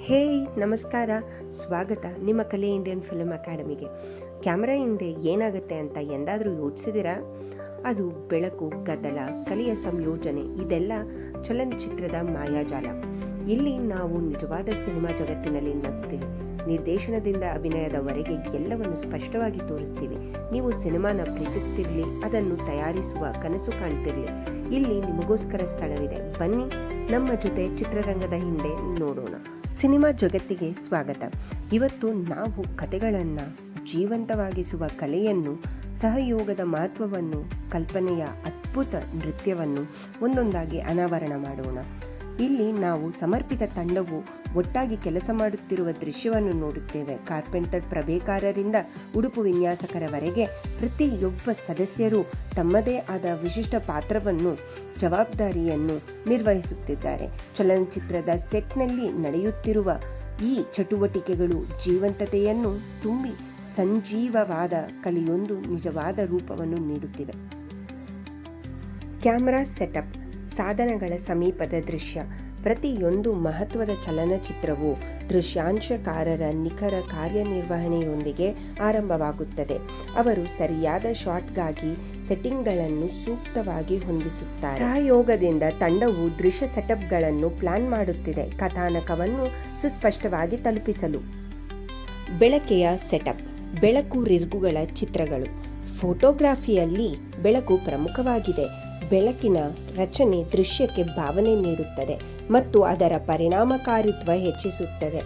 ಹೇಯ್ ನಮಸ್ಕಾರ, ಸ್ವಾಗತ ನಿಮ್ಮ ಕಲೆ ಇಂಡಿಯನ್ ಫಿಲ್ಮ್ ಅಕಾಡೆಮಿಗೆ. ಕ್ಯಾಮ್ರಾ ಹಿಂದೆ ಏನಾಗುತ್ತೆ ಅಂತ ಎಂದಾದರೂ ಯೋಚಿಸಿದಿರಾ? ಅದು ಬೆಳಕು, ಗದ್ದಲ, ಕಲೆಯ ಸಂಯೋಜನೆ, ಇದೆಲ್ಲ ಚಲನಚಿತ್ರದ ಮಾಯಾಜಾಲ. ಇಲ್ಲಿ ನಾವು ನಿಜವಾದ ಸಿನಿಮಾ ಜಗತ್ತಿನಲ್ಲಿ ನಗ್ತೀವಿ. ನಿರ್ದೇಶನದಿಂದ ಅಭಿನಯದವರೆಗೆ ಎಲ್ಲವನ್ನು ಸ್ಪಷ್ಟವಾಗಿ ತೋರಿಸ್ತೀವಿ. ನೀವು ಸಿನಿಮಾನ ಪ್ರೀತಿಸ್ತಿರ್ಲಿ, ಅದನ್ನು ತಯಾರಿಸುವ ಕನಸು ಕಾಣ್ತಿರ್ಲಿ, ಇಲ್ಲಿ ನಿಮಗೋಸ್ಕರ ಸ್ಥಳವಿದೆ. ಬನ್ನಿ ನಮ್ಮ ಜೊತೆ ಚಿತ್ರರಂಗದ ಹಿಂದೆ ನೋಡೋಣ. ಸಿನಿಮಾ ಜಗತ್ತಿಗೆ ಸ್ವಾಗತ. ಇವತ್ತು ನಾವು ಕಥೆಗಳನ್ನು ಜೀವಂತವಾಗಿಸುವ ಕಲೆಯನ್ನು, ಸಹಯೋಗದ ಮಹತ್ವವನ್ನು, ಕಲ್ಪನೆಯ ಅದ್ಭುತ ನೃತ್ಯವನ್ನು ಒಂದೊಂದಾಗಿ ಅನಾವರಣ ಮಾಡೋಣ. ಇಲ್ಲಿ ನಾವು ಸಮರ್ಪಿತ ತಂಡವು ಒಟ್ಟಾಗಿ ಕೆಲಸ ಮಾಡುತ್ತಿರುವ ದೃಶ್ಯವನ್ನು ನೋಡುತ್ತೇವೆ. ಕಾರ್ಪೆಂಟರ್ ಪ್ರಭೇಕಾರರಿಂದ ಉಡುಪು ವಿನ್ಯಾಸಕರವರೆಗೆ ಪ್ರತಿಯೊಬ್ಬ ಸದಸ್ಯರು ತಮ್ಮದೇ ಆದ ವಿಶಿಷ್ಟ ಪಾತ್ರವನ್ನು, ಜವಾಬ್ದಾರಿಯನ್ನು ನಿರ್ವಹಿಸುತ್ತಿದ್ದಾರೆ. ಚಲನಚಿತ್ರದ ಸೆಟ್ನಲ್ಲಿ ನಡೆಯುತ್ತಿರುವ ಈ ಚಟುವಟಿಕೆಗಳು ಜೀವಂತತೆಯನ್ನು ತುಂಬಿ ಸಂಜೀವವಾದ ಕಲೆಯೊಂದು ನಿಜವಾದ ರೂಪವನ್ನು ನೀಡುತ್ತಿವೆ. ಕ್ಯಾಮರಾ ಸೆಟಪ್, ಸಾಧನಗಳ ಸಮೀಪದ ದೃಶ್ಯ. ಪ್ರತಿಯೊಂದು ಮಹತ್ವದ ಚಲನಚಿತ್ರವು ದೃಶ್ಯಾಂಶಕಾರರ ನಿಖರ ಕಾರ್ಯನಿರ್ವಹಣೆಯೊಂದಿಗೆ ಆರಂಭವಾಗುತ್ತದೆ. ಅವರು ಸರಿಯಾದ ಶಾಟ್ಗಾಗಿ ಸೆಟ್ಟಿಂಗ್ಗಳನ್ನು ಸೂಕ್ತವಾಗಿ ಹೊಂದಿಸುತ್ತಾರೆ. ಸಹಯೋಗದಿಂದ ತಂಡವು ದೃಶ್ಯ ಸೆಟಪ್ಗಳನ್ನು ಪ್ಲಾನ್ ಮಾಡುತ್ತಿದೆ, ಕಥಾನಕವನ್ನು ಸುಸ್ಪಷ್ಟವಾಗಿ ತಲುಪಿಸಲು. ಬೆಳಕೆಯ ಸೆಟಪ್, ಬೆಳಕು ರಿರ್ಗುಗಳ ಚಿತ್ರಗಳು. ಫೋಟೋಗ್ರಫಿಯಲ್ಲಿ ಬೆಳಕು ಪ್ರಮುಖವಾಗಿದೆ. ಬೆಳಕಿನ ರಚನೆ ದೃಶ್ಯಕ್ಕೆ ಭಾವನೆ ನೀಡುತ್ತದೆ ಮತ್ತು ಅದರ ಪರಿಣಾಮಕಾರಿತ್ವ ಹೆಚ್ಚಿಸುತ್ತದೆ.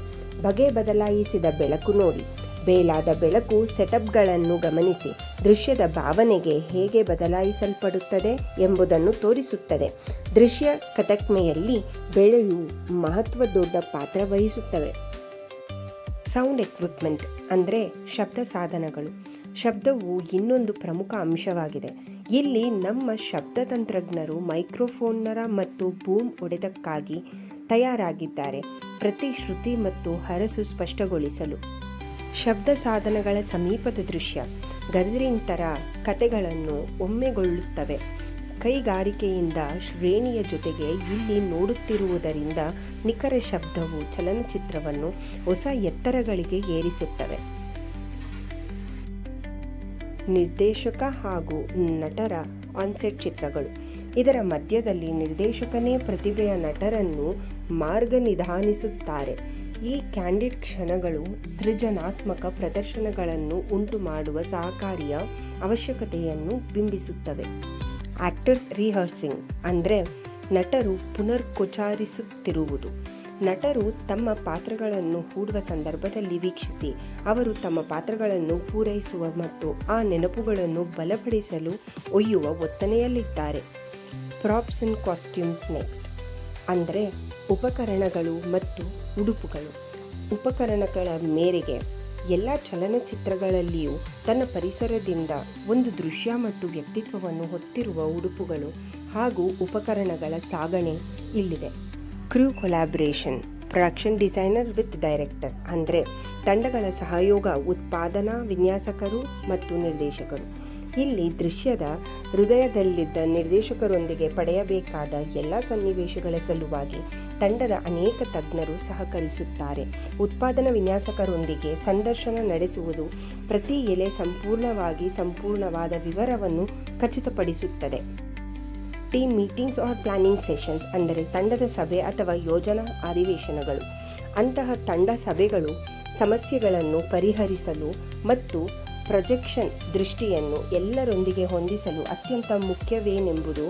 ಬಗೆ ಬದಲಾಯಿಸಿದ ಬೆಳಕು ನೋಡಿ. ಬೇಲಾದ ಬೆಳಕು ಸೆಟಪ್ಗಳನ್ನು ಗಮನಿಸಿ, ದೃಶ್ಯದ ಭಾವನೆಗೆ ಹೇಗೆ ಬದಲಾಯಿಸಲ್ಪಡುತ್ತದೆ ಎಂಬುದನ್ನು ತೋರಿಸುತ್ತದೆ. ದೃಶ್ಯ ಕಥಕ್ಮೆಯಲ್ಲಿ ಬೆಳೆಯು ದೊಡ್ಡ ಪಾತ್ರ ವಹಿಸುತ್ತವೆ. ಸೌಂಡ್ ಎಕ್ವಿಪ್ಮೆಂಟ್ ಅಂದರೆ ಶಬ್ದ ಸಾಧನಗಳು. ಶಬ್ದವು ಇನ್ನೊಂದು ಪ್ರಮುಖ ಅಂಶವಾಗಿದೆ. ಇಲ್ಲಿ ನಮ್ಮ ಶಬ್ದ ತಂತ್ರಜ್ಞರು ಮೈಕ್ರೋಫೋನ್ನರ ಮತ್ತು ಬೂಮ್ ಹೊಡೆತಕ್ಕಾಗಿ ತಯಾರಾಗಿದ್ದಾರೆ, ಪ್ರತಿ ಶ್ರುತಿ ಮತ್ತು ಹರಸು ಸ್ಪಷ್ಟಗೊಳಿಸಲು. ಶಬ್ದ ಸಾಧನಗಳ ಸಮೀಪದ ದೃಶ್ಯ ಗದರಿಂತರ ಕಥೆಗಳನ್ನು ಒಮ್ಮೆಗೊಳ್ಳುತ್ತವೆ. ಕೈಗಾರಿಕೆಯಿಂದ ಶ್ರೇಣಿಯ ಜೊತೆಗೆ ಇಲ್ಲಿ ನೋಡುತ್ತಿರುವುದರಿಂದ ನಿಖರ ಶಬ್ದವು ಚಲನಚಿತ್ರವನ್ನು ಹೊಸ ಎತ್ತರಗಳಿಗೆ ಏರಿಸುತ್ತವೆ. ನಿರ್ದೇಶಕ ಹಾಗೂ ನಟರ ಆನ್ಸೆಟ್ ಚಿತ್ರಗಳು. ಇದರ ಮಧ್ಯದಲ್ಲಿ ನಿರ್ದೇಶಕನೇ ಪ್ರತಿಭೆಯ ನಟರನ್ನು ಮಾರ್ಗನಿಧಾನಿಸುತ್ತಾರೆ. ಈ ಕ್ಯಾಂಡಿಡ್ ಕ್ಷಣಗಳು ಸೃಜನಾತ್ಮಕ ಪ್ರದರ್ಶನಗಳನ್ನು ಉಂಟು ಮಾಡುವ ಸಹಕಾರಿಯ ಅವಶ್ಯಕತೆಯನ್ನು ಬಿಂಬಿಸುತ್ತವೆ. ಆಕ್ಟರ್ಸ್ ರಿಹರ್ಸಿಂಗ್ ಅಂದರೆ ನಟರು ಪುನರ್ಗೋಚರಿಸುತ್ತಿರುವುದು. ನಟರು ತಮ್ಮ ಪಾತ್ರಗಳನ್ನು ಹೂಡುವ ಸಂದರ್ಭದಲ್ಲಿ ವೀಕ್ಷಿಸಿ, ಅವರು ತಮ್ಮ ಪಾತ್ರಗಳನ್ನು ಪೂರೈಸುವ ಮತ್ತು ಆ ನೆನಪುಗಳನ್ನು ಬಲಪಡಿಸಲು ಒಯ್ಯುವ ಒತ್ತನೆಯಲ್ಲಿದ್ದಾರೆ. ಪ್ರಾಪ್ಸ್ ಅಂಡ್ ಕಾಸ್ಟ್ಯೂಮ್ಸ್ ನೆಕ್ಸ್ಟ್ ಅಂದರೆ ಉಪಕರಣಗಳು ಮತ್ತು ಉಡುಪುಗಳು. ಉಪಕರಣಗಳ ಮೇರೆಗೆ ಎಲ್ಲ ಚಲನಚಿತ್ರಗಳಲ್ಲಿಯೂ ತನ್ನ ಪರಿಸರದಿಂದ ಒಂದು ದೃಶ್ಯ ಮತ್ತು ವ್ಯಕ್ತಿತ್ವವನ್ನು ಹೊತ್ತಿರುವ ಉಡುಪುಗಳು ಹಾಗೂ ಉಪಕರಣಗಳ ಸಾಗಣೆ ಇಲ್ಲಿದೆ. Crew collaboration, production designer with director ಅಂದರೆ ತಂಡಗಳ ಸಹಯೋಗ, ಉತ್ಪಾದನಾ ವಿನ್ಯಾಸಕರು ಮತ್ತು ನಿರ್ದೇಶಕರು. ಇಲ್ಲಿ ದೃಶ್ಯದ ಹೃದಯದಲ್ಲಿದ್ದ ನಿರ್ದೇಶಕರೊಂದಿಗೆ ಪಡೆಯಬೇಕಾದ ಎಲ್ಲ ಸನ್ನಿವೇಶಗಳ ಸಲುವಾಗಿ ತಂಡದ ಅನೇಕ ತಜ್ಞರು ಸಹಕರಿಸುತ್ತಾರೆ. ಉತ್ಪಾದನಾ ವಿನ್ಯಾಸಕರೊಂದಿಗೆ ಸಂದರ್ಶನ ನಡೆಸುವುದು ಪ್ರತಿ ಎಳೆ ಸಂಪೂರ್ಣವಾದ ವಿವರವನ್ನು ಖಚಿತಪಡಿಸುತ್ತದೆ. Team meetings are planning sessions ಅಂದರೆ ತಂಡದ ಸಭೆ ಅಥವಾ ಯೋಜನಾ ಅಧಿವೇಶನಗಳು. ಅಂತಹ ತಂಡ ಸಭೆಗಳು ಸಮಸ್ಯೆಗಳನ್ನು ಪರಿಹರಿಸಲು ಮತ್ತು ಪ್ರೊಜೆಕ್ಷನ್ ದೃಷ್ಟಿಯನ್ನು ಎಲ್ಲರೊಂದಿಗೆ ಹೊಂದಿಸಲು ಅತ್ಯಂತ ಮುಖ್ಯವೇನೆಂಬುದು.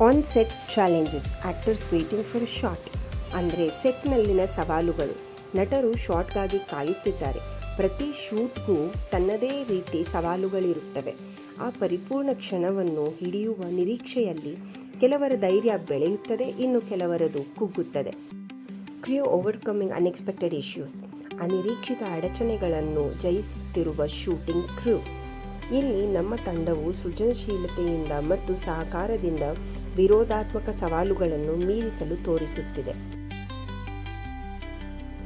On set challenges, actors waiting for shot ಅಂದರೆ ಸೆಟ್ನಲ್ಲಿನ ಸವಾಲುಗಳು. ನಟರು ಶಾಟ್ಗಾಗಿ ಕಾಯುತ್ತಿದ್ದಾರೆ. ಪ್ರತಿ ಶೂಟ್ಗೂ ತನ್ನದೇ ರೀತಿ ಸವಾಲುಗಳಿರುತ್ತವೆ. ಆ ಪರಿಪೂರ್ಣ ಕ್ಷಣವನ್ನು ಹಿಡಿಯುವ ನಿರೀಕ್ಷೆಯಲ್ಲಿ ಕೆಲವರ ಧೈರ್ಯ ಬೆಳೆಯುತ್ತದೆ, ಇನ್ನು ಕೆಲವರದು ಕುಗ್ಗುತ್ತದೆ. ಕ್ರೂ ಓವರ್ಕಮಿಂಗ್ ಅನ್ಎಕ್ಸ್ಪೆಕ್ಟೆಡ್ ಇಶ್ಯೂಸ್, ಅನಿರೀಕ್ಷಿತ ಅಡಚಣೆಗಳನ್ನು ಜಯಿಸುತ್ತಿರುವ ಶೂಟಿಂಗ್ ಕ್ರೂ. ಇಲ್ಲಿ ನಮ್ಮ ತಂಡವು ಸೃಜನಶೀಲತೆಯಿಂದ ಮತ್ತು ಸಹಕಾರದಿಂದ ವಿರೋಧಾತ್ಮಕ ಸವಾಲುಗಳನ್ನು ಮೀರಿಸಲು ತೋರಿಸುತ್ತಿದೆ.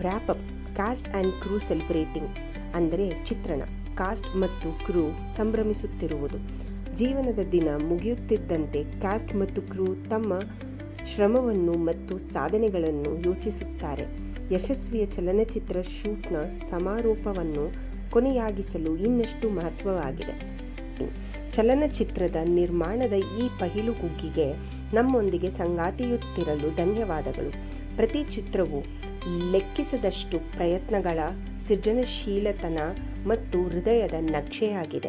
Wrap up, cost and crew celebrating ಅಂದರೆ ಚಿತ್ರಣ, ಕಾಸ್ಟ್ ಮತ್ತು ಕ್ರೂ ಸಂಭ್ರಮಿಸುತ್ತಿರುವುದು. ಜೀವನದ ದಿನ ಮುಗಿಯುತ್ತಿದ್ದಂತೆ ಕಾಸ್ಟ್ ಮತ್ತು ಕ್ರೂ ತಮ್ಮ ಶ್ರಮವನ್ನು ಮತ್ತು ಸಾಧನೆಗಳನ್ನು ಯೋಚಿಸುತ್ತಾರೆ. ಯಶಸ್ವಿಯ ಚಲನಚಿತ್ರ ಶೂಟ್ನ ಸಮಾರೋಪವನ್ನು ಕೊನೆಯಾಗಿಸಲು ಇನ್ನಷ್ಟು ಮಹತ್ವವಾಗಿದೆ. ಚಲನಚಿತ್ರದ ನಿರ್ಮಾಣದ ಈ ಪಹಿಲುಗುಗ್ಗಿಗೆ ನಮ್ಮೊಂದಿಗೆ ಸಂಗಾತಿಯುತ್ತಿರಲು ಧನ್ಯವಾದಗಳು. ಪ್ರತಿ ಚಿತ್ರವು ಲೆಕ್ಕಿಸದಷ್ಟು ಪ್ರಯತ್ನಗಳ, ಸೃಜನಶೀಲತನ ಮತ್ತು ಹೃದಯದ ನಕ್ಷೆಯಾಗಿದೆ.